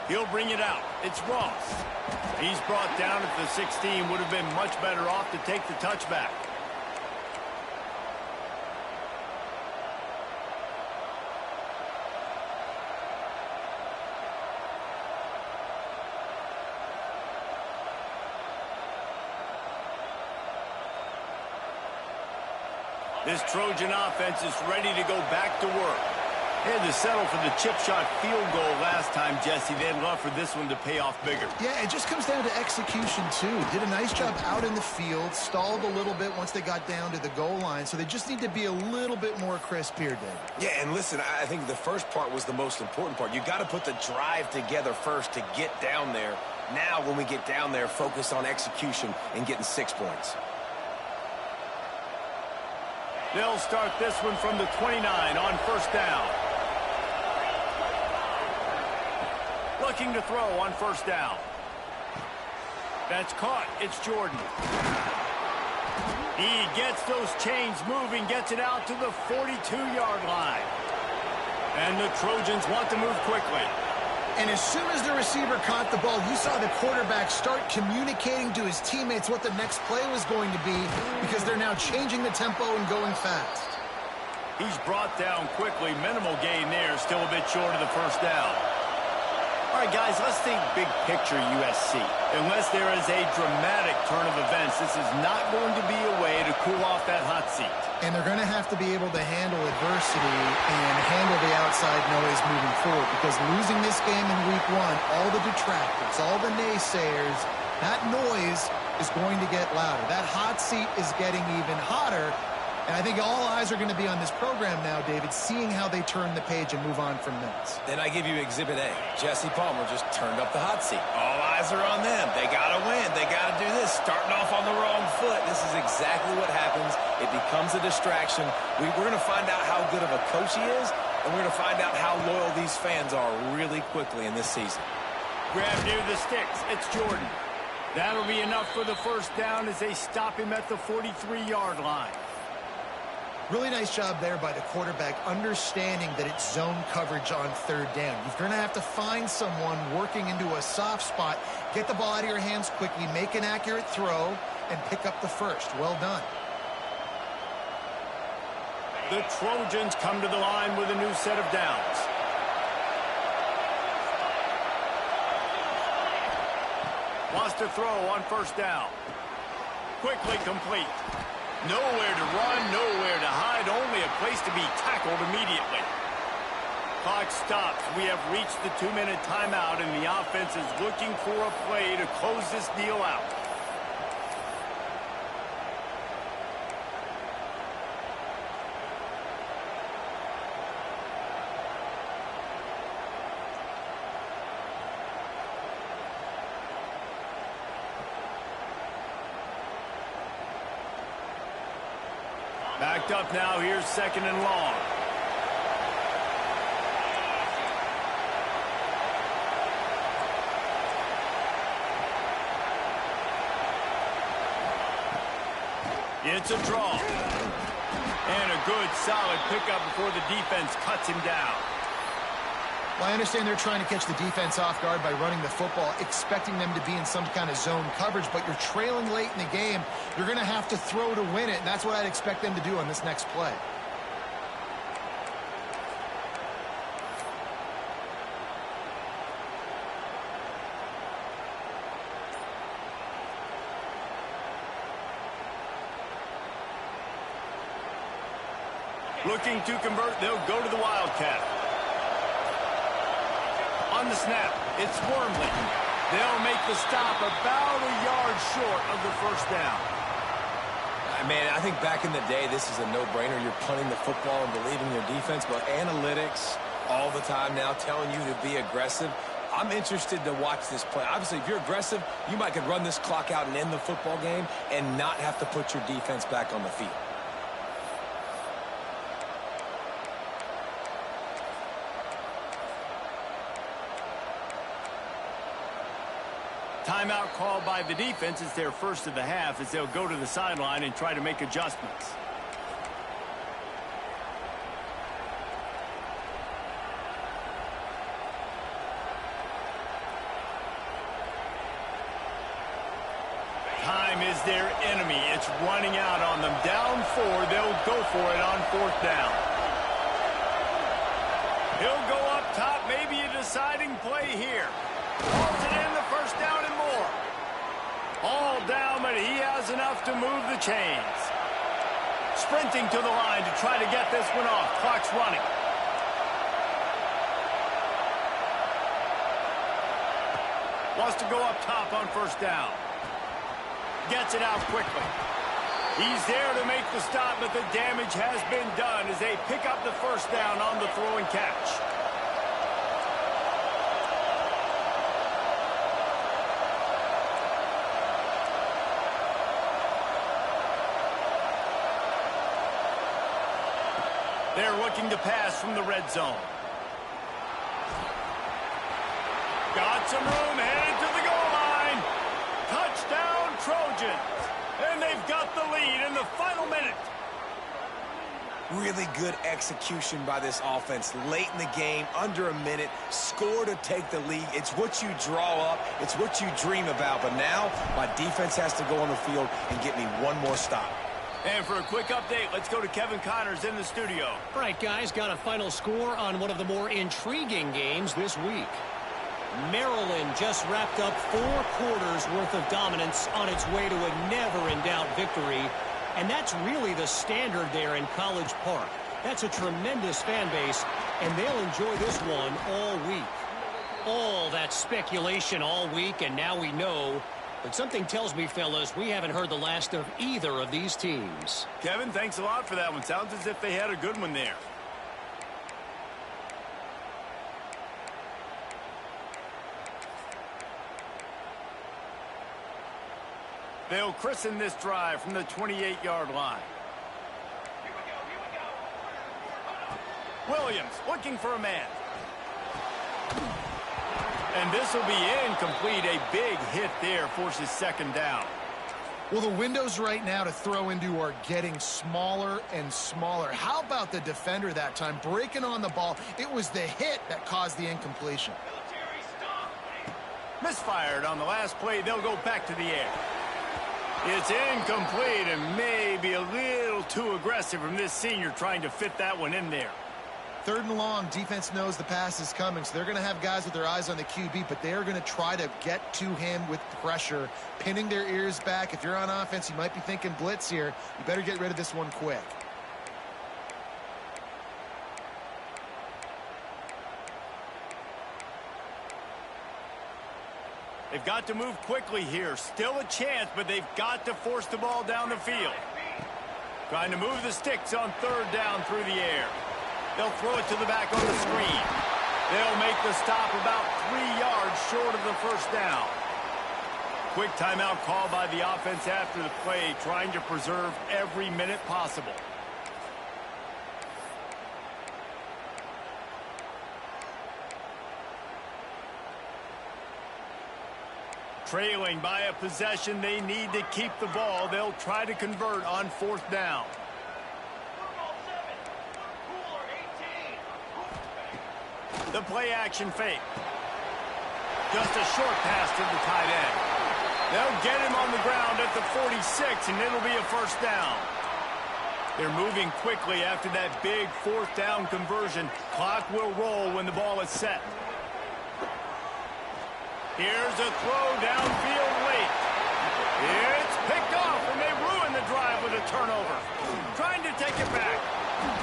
Speaker 1: He'll bring it out. It's Ross. He's brought down at the 16. Would have been much better off to take the touchback. This Trojan offense is ready to go back to work. They had to settle for the chip shot field goal last time, Jesse. They'd love for this one to pay off bigger.
Speaker 4: Yeah, it just comes down to execution, too. Did a nice job out in the field, stalled a little bit once they got down to the goal line, so they just need to be a little bit more crisp here, Dave.
Speaker 2: Yeah, and listen, I think the first part was the most important part. You got to put the drive together first to get down there. Now, when we get down there, focus on execution and getting 6 points.
Speaker 1: They'll start this one from the 29 on first down. Looking to throw on first down. That's caught. It's Jordan. He gets those chains moving, gets it out to the 42-yard line. And the Trojans want to move quickly.
Speaker 4: And as soon as the receiver caught the ball, you saw the quarterback start communicating to his teammates what the next play was going to be because they're now changing the tempo and going fast.
Speaker 1: He's brought down quickly. Minimal gain there. Still a bit short of the first down. All right, guys, let's think big picture USC. Unless there is a dramatic turn of events, this is not going to be a way to cool off that hot seat.
Speaker 4: And they're going to have to be able to handle adversity and handle the outside noise moving forward because losing this game in week 1, all the detractors, all the naysayers, that noise is going to get louder. That hot seat is getting even hotter. And I think all eyes are going to be on this program now, David, seeing how they turn the page and move on from this.
Speaker 2: Then I give you Exhibit A. Jesse Palmer just turned up the hot seat. All eyes are on them. They got to win. They got to do this. Starting off on the wrong foot. This is exactly what happens. It becomes a distraction. We're going to find out how good of a coach he is, and we're going to find out how loyal these fans are really quickly in this season.
Speaker 1: Grab near the sticks. It's Jordan. That'll be enough for the first down as they stop him at the 43-yard line.
Speaker 4: Really nice job there by the quarterback, understanding that it's zone coverage on third down. You're going to have to find someone working into a soft spot, get the ball out of your hands quickly, make an accurate throw, and pick up the first. Well done.
Speaker 1: The Trojans come to the line with a new set of downs. Wants to throw on first down. Quickly complete. Nowhere to run, nowhere to hide, only a place to be tackled immediately. Clock stops. We have reached the 2-minute timeout, and the offense is looking for a play to close this deal out. Backed up now. Here's second and long. It's a draw. And a good, solid pickup before the defense cuts him down.
Speaker 4: Well, I understand they're trying to catch the defense off guard by running the football, expecting them to be in some kind of zone coverage, but you're trailing late in the game. You're going to have to throw to win it, and that's what I'd expect them to do on this next play.
Speaker 1: Looking to convert, they'll go to the Wildcat. On the snap, it's Wormley. They'll make the stop about a yard short of the first down.
Speaker 2: Man, I think back in the day, this is a no-brainer. You're punting the football and believing your defense, but analytics all the time now telling you to be aggressive. I'm interested to watch this play. Obviously, if you're aggressive, you might could run this clock out and end the football game and not have to put your defense back on the field.
Speaker 1: Timeout called by the defense. It's their first of the half as they'll go to the sideline and try to make adjustments. Time is their enemy. It's running out on them. Down 4. They'll go for it on fourth down. He'll go up top. Maybe a deciding play here. Calls it in, the first down and more. All down, but he has enough to move the chains. Sprinting to the line to try to get this one off. Clock's running. Wants to go up top on first down. Gets it out quickly. He's there to make the stop, but the damage has been done as they pick up the first down on the throw and catch. They're looking to pass from the red zone. Got some room, headed to the goal line. Touchdown, Trojans. And they've got the lead in the final minute.
Speaker 2: Really good execution by this offense. Late in the game, under a minute, score to take the lead. It's what you draw up. It's what you dream about. But now, my defense has to go on the field and get me one more stop.
Speaker 1: And for a quick update, let's go to Kevin Connors in the studio.
Speaker 3: All right, guys, got a final score on one of the more intriguing games this week. Maryland just wrapped up 4 quarters worth of dominance on its way to a never-in-doubt victory. And that's really the standard there in College Park. That's a tremendous fan base, and they'll enjoy this one all week. All that speculation all week, and now we know. But something tells me, fellas, we haven't heard the last of either of these teams.
Speaker 1: Kevin, thanks a lot for that one. Sounds as if they had a good one there. They'll christen this drive from the 28-yard line. Williams looking for a man. And this will be incomplete. A big hit there forces second down.
Speaker 4: Well, the windows right now to throw into are getting smaller and smaller. How about the defender that time breaking on the ball? It was the hit that caused the incompletion.
Speaker 1: Misfired on the last play. They'll go back to the air. It's incomplete and maybe a little too aggressive from this senior trying to fit that one in there.
Speaker 4: 3rd and long, defense knows the pass is coming, so they're going to have guys with their eyes on the QB, but they're going to try to get to him with pressure, pinning their ears back. If you're on offense, you might be thinking blitz here. You better get rid of this one quick.
Speaker 1: They've got to move quickly here. Still a chance, but they've got to force the ball down the field. Trying to move the sticks on 3rd down through the air. They'll throw it to the back on the screen. They'll make the stop about 3 yards short of the first down. Quick timeout call by the offense after the play, trying to preserve every minute possible. Trailing by a possession, they need to keep the ball. They'll try to convert on 4th down. The play action fake. Just a short pass to the tight end. They'll get him on the ground at the 46, and it'll be a first down. They're moving quickly after that big 4th down conversion. Clock will roll when the ball is set. Here's a throw downfield late. It's picked off, and they ruin the drive with a turnover. Trying to take it back.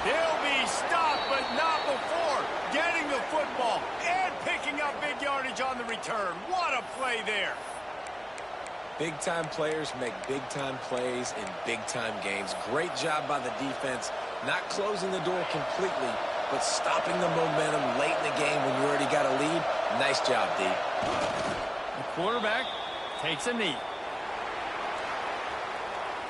Speaker 1: He'll be stopped, but not before getting the football and picking up big yardage on the return. What a play there.
Speaker 2: Big-time players make big-time plays in big-time games. Great job by the defense, not closing the door completely, but stopping the momentum late in the game when you already got a lead. Nice job, D.
Speaker 1: The quarterback takes a knee.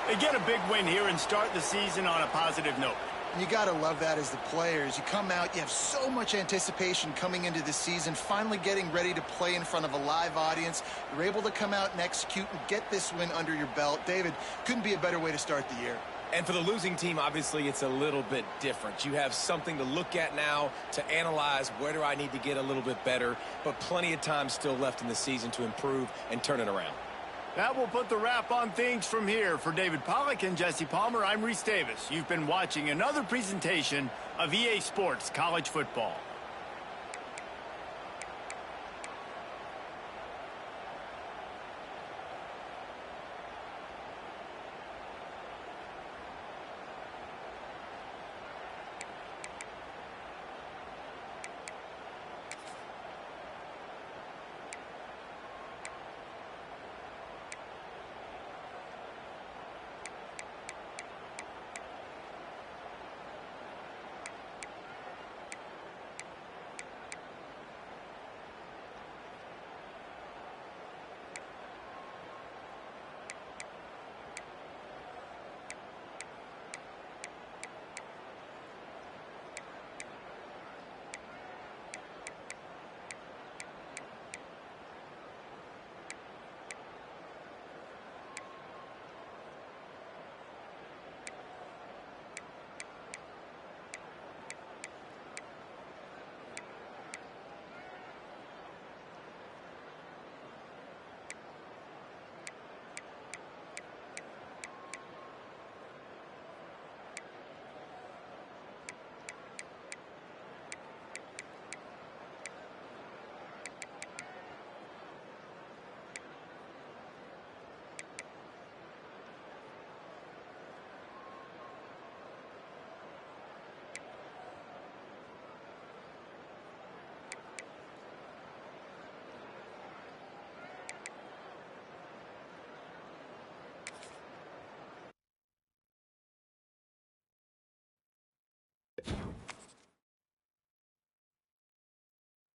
Speaker 1: They get a big win here and start the season on a positive note.
Speaker 4: You got to love that as the players. You come out, you have so much anticipation coming into the season, finally getting ready to play in front of a live audience. You're able to come out and execute and get this win under your belt. David, couldn't be a better way to start the year.
Speaker 2: And for the losing team, obviously, it's a little bit different. You have something to look at now to analyze where do I need to get a little bit better, but plenty of time still left in the season to improve and turn it around.
Speaker 1: That will put the wrap on things from here. For David Pollack and Jesse Palmer, I'm Reese Davis. You've been watching another presentation of EA Sports College Football.